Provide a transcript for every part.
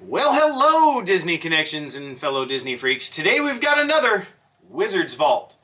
Well, hello, Disney Connections and fellow Disney freaks. Today we've got another Wizard's Vault.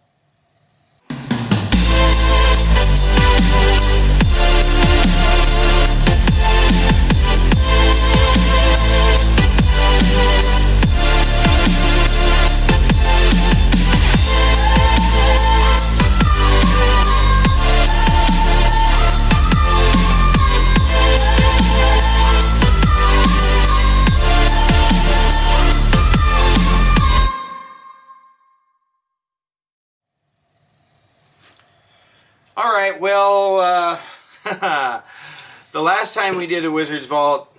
Alright, well, the last time we did a Wizard's Vault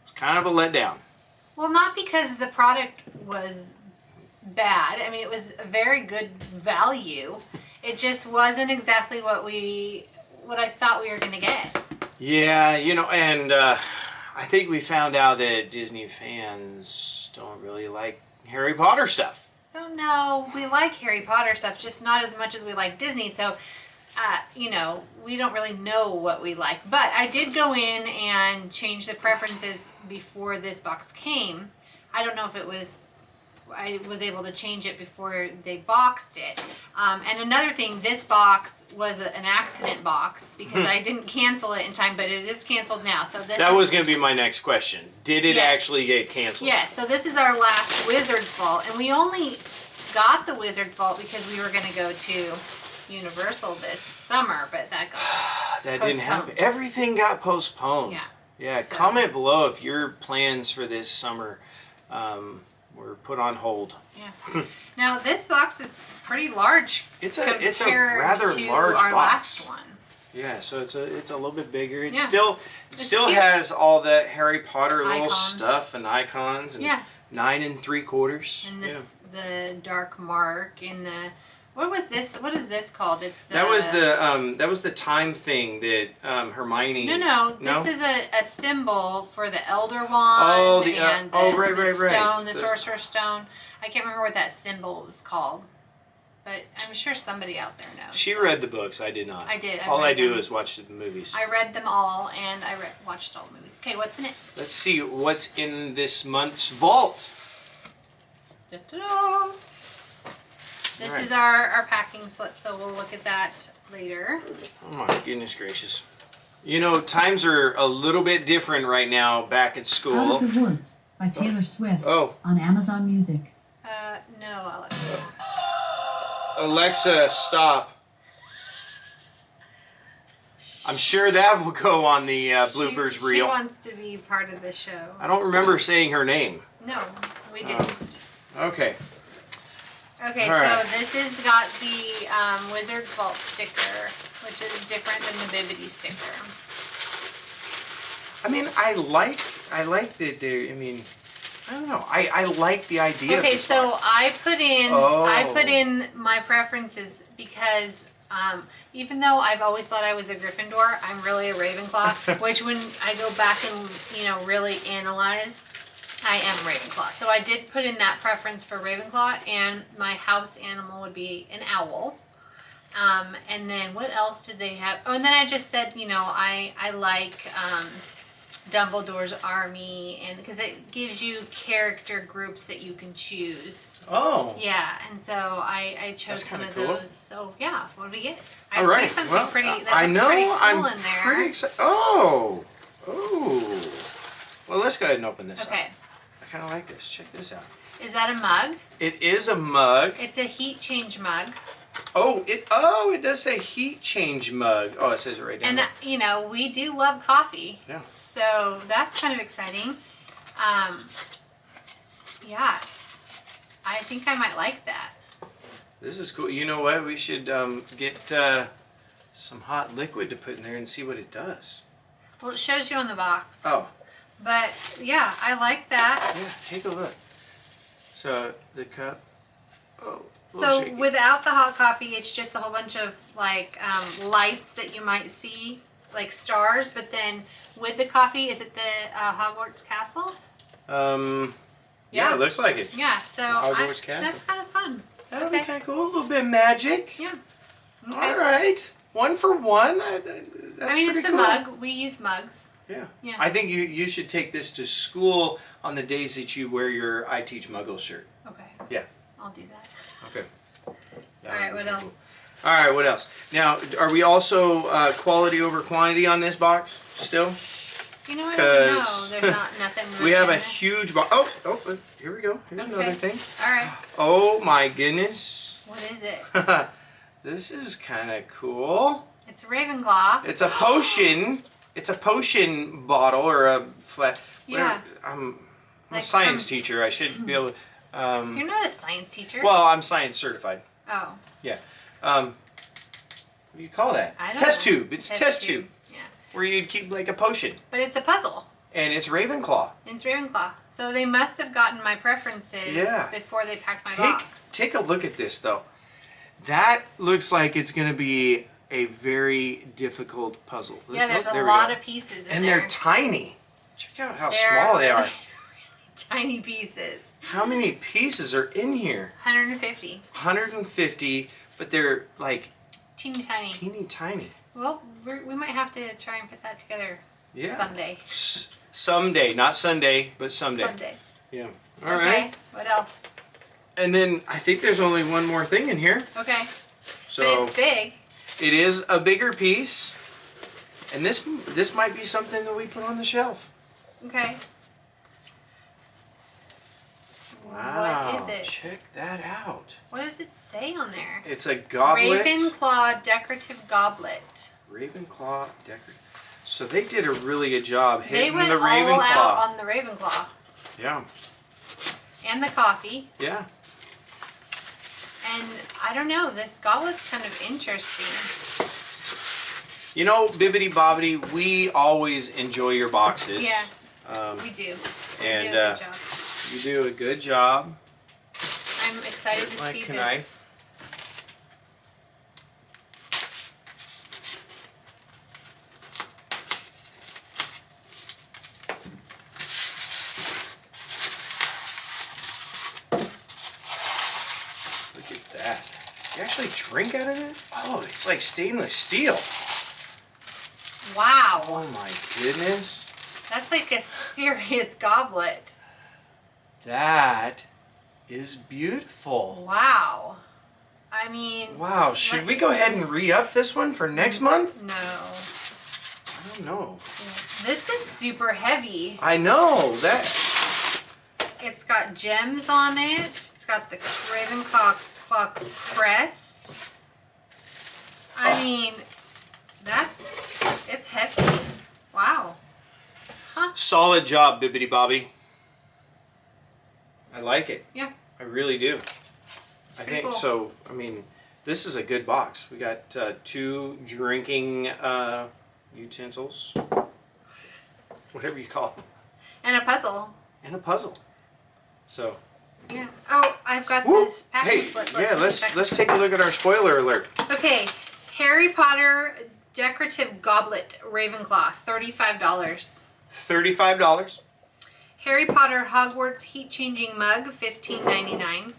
was kind of a letdown. Well, not because the product was bad. I mean, it was a very good value. It just wasn't exactly what I thought we were going to get. Yeah, you know, and I think we found out that Disney fans don't really like Harry Potter stuff. Oh, no, we like Harry Potter stuff, just not as much as we like Disney. So, you know, we don't really know what we like. But I did go in and change the preferences before this box came. I don't know if I was able to change it before they boxed it. And another thing, this box was an accident box because I didn't cancel it in time, but it is canceled now. So that was going to be my next question. Did it actually get canceled? Yes, so this is our last Wizard's Vault, and we only got the Wizard's Vault because we were going to go to Universal this summer, but that got that didn't happen. Everything got postponed. Yeah. Yeah. So, comment below if your plans for this summer were put on hold. Yeah. Now this box is pretty large. It's a rather large our box. Last one. Yeah, so it's a little bit bigger. It Yeah. still has all that Harry Potter little Icons. stuff and icons and 9 3/4. And this the dark mark in the. What was this? What is this called? It's the. That was the time thing that Hermione. No. This is a symbol for the Elder Wand. Right. Stone, the Sorcerer's Stone. I can't remember what that symbol was called, but I'm sure somebody out there knows. She read the books. I did not. I did. All I do is watch the movies. I read them all, and watched all the movies. Okay, what's in it? Let's see what's in this month's vault. Da-da-da. This is our packing slip, so we'll look at that later. Oh my goodness gracious. You know, times are a little bit different right now back at school. Out of the Woods by Taylor Swift on Amazon Music. No, Alex. Alexa, stop. I'm sure that will go on the bloopers reel. She wants to be part of the show. I don't remember saying her name. No, we didn't. Okay. Okay, right. So this has got the Wizard's Vault sticker, which is different than the Bibbidi sticker. I mean, I like that they. I mean, I don't know. I like the idea. Okay, of this so box. I put in my preferences because even though I've always thought I was a Gryffindor, I'm really a Ravenclaw. Which when I go back and really analyze, I am Ravenclaw. So I did put in that preference for Ravenclaw, and my house animal would be an owl. And then what else did they have? Oh, and then I just said, I like Dumbledore's army, and because it gives you character groups that you can choose. Oh. Yeah, and so I chose some of cool. those. So yeah, what do we get? I see something pretty. That I looks know. pretty cool I'm in there. pretty excited. Oh. Well, let's go ahead and open this up. Okay. I kind of like this. Check this out. Is that a mug? It is a mug. It's a heat change mug. It does say heat change mug. Oh, it says it right down there. And we do love coffee. Yeah. So that's kind of exciting. Yeah. I think I might like that. This is cool. You know what? We should get some hot liquid to put in there and see what it does. Well, it shows you on the box. Oh. But yeah, I like that. Yeah, take a look. So the cup. Oh. So without the hot coffee, it's just a whole bunch of lights that you might see, like stars. But then with the coffee, is it the Hogwarts Castle? Yeah, it looks like it. Yeah, so Hogwarts Castle. That's kind of fun. That'll be kind of cool. A little bit of magic. Yeah. Okay. All right. 1 for 1. That's I mean, pretty it's a cool. mug. We use mugs. Yeah. Yeah. I think you should take this to school on the days that you wear your I Teach Muggles shirt. Okay. Yeah. I'll do that. Okay. All right, what else? All right, what else? Now, are we also quality over quantity on this box still? You know, I don't know. There's nothing. We have a huge box. Oh, here we go. Here's another thing. All right. Oh my goodness. What is it? This is kind of cool. It's Ravenclaw. It's a potion. It's a potion bottle or a flat. Yeah. I'm a Like science teacher. I should be able to. You're not a science teacher. Well, I'm science certified. Oh. Yeah. What do you call that? I don't Test know. tube. It's a test tube. Yeah. Where you'd keep like a potion. But it's a puzzle. And it's Ravenclaw. It's Ravenclaw. So they must have gotten my preferences before they packed my box. Take a look at this though. That looks like it's going to be a very difficult puzzle. Yeah, there's a lot of pieces in there. And they're tiny. Check out how small they are. Really tiny pieces. How many pieces are in here? 150. 150, but they're like teeny tiny. Teeny tiny. Well, we might have to try and put that together someday. Someday, not Sunday, but someday. Someday. Yeah. All right. Okay. What else? And then I think there's only one more thing in here. Okay. So but it's big. It is a bigger piece, and this might be something that we put on the shelf. Okay. Wow. What is it? Check that out. What does it say on there? It's a goblet. Ravenclaw decorative goblet. Ravenclaw decorative. So they did a really good job hitting the the Ravenclaw. They went all out on the Ravenclaw. Yeah. And the coffee. Yeah. And I don't know, this goblet's kind of interesting. You know, Bibbidi Bobbidi, we always enjoy your boxes. Yeah, we do. We and do a good job. You do a good job. I'm excited to see this. Look at that. You actually drink out of this? Oh, it's like stainless steel. Wow. Oh my goodness. That's like a serious goblet. That is beautiful. Wow. I mean... Wow, should we go ahead and re-up this one for next month? No. I don't know. This is super heavy. I know, that... It's got gems on it. It's got the Ravenclaw crest. I mean, it's heavy. Wow. Huh. Solid job, Bibbidi Bobbidi. I like it. Yeah. I really do. I think cool. so. I mean, this is a good box. We got 2 drinking utensils, whatever you call them, And a puzzle. and a puzzle. So. Yeah. Oh, I've got Whoop. this packing Hey, slip. yeah, let's take a look at our spoiler alert. Okay, Harry Potter decorative goblet Ravenclaw, $35. $35. Harry Potter Hogwarts heat changing mug, $15.99.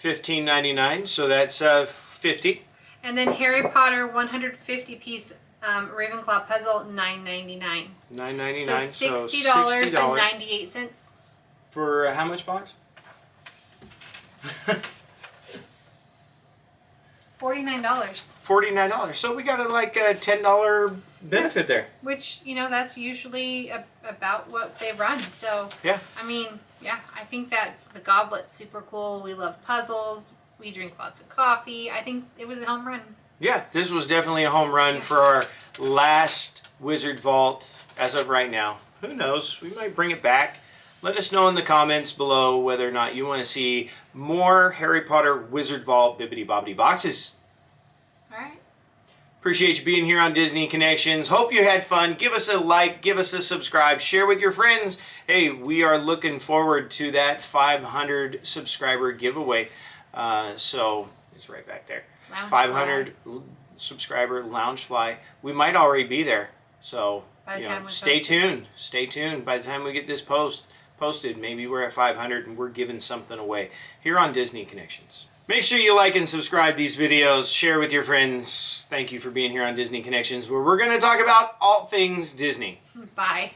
$15.99. So that's $50. And then Harry Potter 150 piece Ravenclaw puzzle, $9.99. $9.99. So $60.98. For how much box? $49. $49. So we got a $10 benefit there. Which, you know, that's usually about what they run. So, yeah. I mean, yeah, I think that the goblet's super cool. We love puzzles. We drink lots of coffee. I think it was a home run. Yeah, this was definitely a home run for our last Wizard Vault as of right now. Who knows? We might bring it back. Let us know in the comments below whether or not you want to see more Harry Potter Wizard Vault Bibbidi Bobbidi boxes. All right. Appreciate you being here on Disney Connections. Hope you had fun. Give us a like, give us a subscribe, share with your friends. Hey, we are looking forward to that 500 subscriber giveaway. So it's right back there. 500 subscriber Loungefly. We might already be there. So by the time we stay tuned. Stay tuned. By the time we get this post, posted. Maybe we're at 500 and we're giving something away here on Disney Connections. Make sure you like and subscribe these videos. Share with your friends. Thank you for being here on Disney Connections, where we're going to talk about all things Disney. Bye.